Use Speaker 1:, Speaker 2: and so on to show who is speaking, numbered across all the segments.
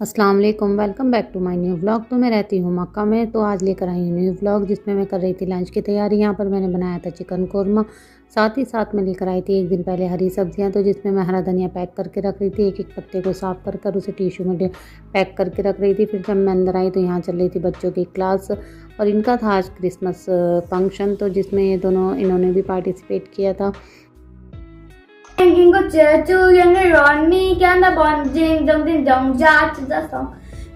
Speaker 1: अस्सलाम वालेकुम, welcome back to my new vlog. तो मैं रहती हूँ मक्का में, तो आज लेकर आई हूँ न्यू व्लॉग जिसमें मैं कर रही थी लंच की तैयारी। यहाँ पर मैंने बनाया था चिकन कोरमा, साथ ही साथ मैं लेकर आई थी एक दिन पहले हरी सब्जियाँ, तो जिसमें मैं हरा धनिया पैक करके रख रही थी। एक एक पत्ते को साफ़ कर कर उसे टिश्यू में पैक करके रख रही थी। फिर जब मैं अंदर आई तो यहाँ चल रही थी बच्चों की क्लास, और इनका था आज क्रिसमस फंक्शन, तो जिसमें ये दोनों इन्होंने भी पार्टिसिपेट किया था।
Speaker 2: Thinking of children around me, can the bonding, jumping down, jazz to the song.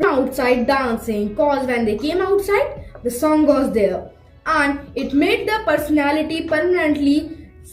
Speaker 3: Outside dancing, cause when they came outside, the song was there. And it made the personality permanently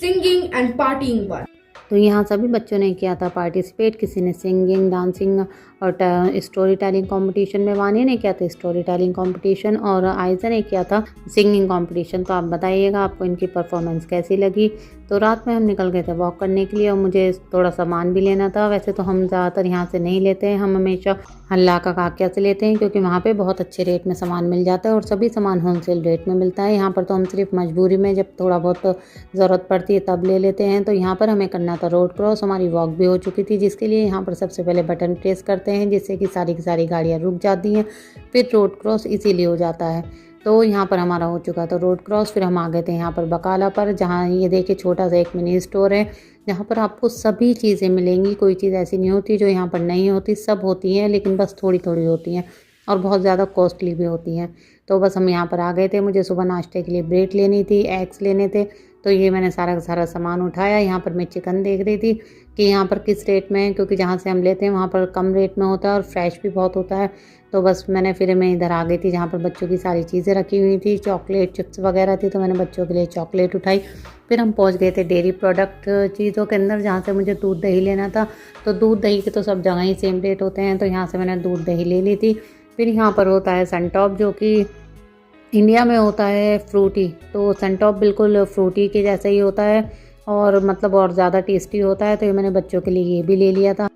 Speaker 3: singing and partying one.
Speaker 1: तो यहाँ सभी बच्चों ने किया था participate. किसी ने singing, dancing और स्टोरी टेलिंग कंपटीशन में। वानी ने किया था स्टोरी टेलिंग कंपटीशन और आयजा ने किया था सिंगिंग कंपटीशन। तो आप बताइएगा आपको इनकी परफॉर्मेंस कैसी लगी। तो रात में हम निकल गए थे वॉक करने के लिए और मुझे थोड़ा सामान भी लेना था। वैसे तो हम ज़्यादातर यहाँ से नहीं लेते हैं, हम हमेशा हल्ला का काकिया से लेते हैं, क्योंकि वहाँ पे बहुत अच्छे रेट में सामान मिल जाता है और सभी सामान होलसेल रेट में मिलता है। यहाँ पर तो हम सिर्फ मजबूरी में जब थोड़ा बहुत ज़रूरत पड़ती है तब ले लेते हैं। तो यहाँ पर हमें करना था रोड क्रॉस। हमारी वॉक भी हो चुकी थी, जिसके लिए यहाँ पर सबसे पहले बटन प्रेस करते हैं, जिससे कि सारी की सारी गाड़ियाँ रुक जाती हैं। फिर रोड क्रॉस इजीली हो जाता है। तो यहाँ पर हमारा हो चुका था रोड क्रॉस। फिर हम आ गए थे यहाँ पर बकाला पर, जहाँ ये देखिए छोटा सा एक मिनी स्टोर है, जहाँ पर आपको सभी चीज़ें मिलेंगी। कोई चीज़ ऐसी नहीं होती जो यहाँ पर नहीं होती, सब होती हैं, लेकिन बस थोड़ी थोड़ी होती हैं और बहुत ज़्यादा कॉस्टली भी होती हैं। तो बस हम यहाँ पर आ गए थे। मुझे सुबह नाश्ते के लिए ब्रेड लेनी थी, एग्स लेने थे, तो ये मैंने सारा का सारा सामान उठाया। यहाँ पर मैं चिकन देख रही थी कि यहाँ पर किस रेट में है, क्योंकि जहाँ से हम लेते हैं वहाँ पर कम रेट में होता है और फ्रेश भी बहुत होता है। तो बस मैं इधर आ गई थी जहाँ पर बच्चों की सारी चीज़ें रखी हुई थी, चॉकलेट चिप्स वगैरह थी, तो मैंने बच्चों के लिए चॉकलेट उठाई। फिर हम पहुँच गए थे डेयरी प्रोडक्ट चीज़ों के अंदर, जहाँ से मुझे दूध दही लेना था। तो दूध दही के तो सब जगह ही सेम रेट होते हैं, तो यहाँ से मैंने दूध दही ले ली थी। फिर यहाँ पर होता है सनटॉप, जो कि इंडिया में होता है फ्रूटी। तो सनटॉप बिल्कुल फ्रूटी के जैसा ही होता है और मतलब और ज़्यादा टेस्टी होता है। तो ये मैंने बच्चों के लिए ये भी ले लिया था।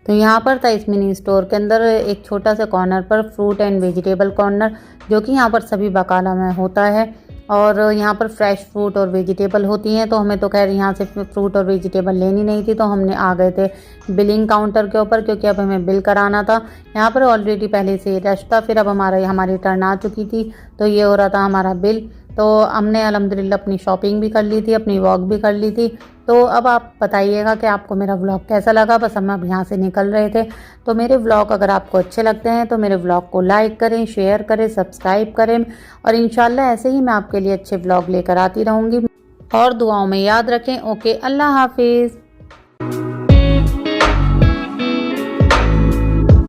Speaker 1: तो यहाँ पर था इस मिनी स्टोर के अंदर एक छोटा सा कॉर्नर पर फ्रूट एंड वेजिटेबल कॉर्नर, जो कि यहाँ पर सभी बकाला में होता है। और यहाँ पर फ्रेश फ्रूट और वेजिटेबल होती हैं। तो हमें तो खैर यहाँ से फ्रूट और वेजिटेबल लेनी नहीं थी, तो हमने आ गए थे बिलिंग काउंटर के ऊपर, क्योंकि अब हमें बिल कराना था। यहाँ पर ऑलरेडी पहले से रश था। फिर अब हमारी टर्न आ चुकी थी, तो ये हो रहा था हमारा बिल। तो हमने अल्हम्दुलिल्लाह अपनी शॉपिंग भी कर ली थी, अपनी वॉक भी कर ली थी। तो अब आप बताइएगा कि आपको मेरा व्लॉग कैसा लगा। बस हम अब यहाँ से निकल रहे थे। तो मेरे व्लॉग अगर आपको अच्छे लगते हैं तो मेरे व्लॉग को लाइक करें, शेयर करें, सब्सक्राइब करें, और इंशाल्लाह ऐसे ही मैं आपके लिए अच्छे व्लॉग लेकर आती रहूँगी। और दुआओं में याद रखें। ओके, अल्लाह हाफिज़।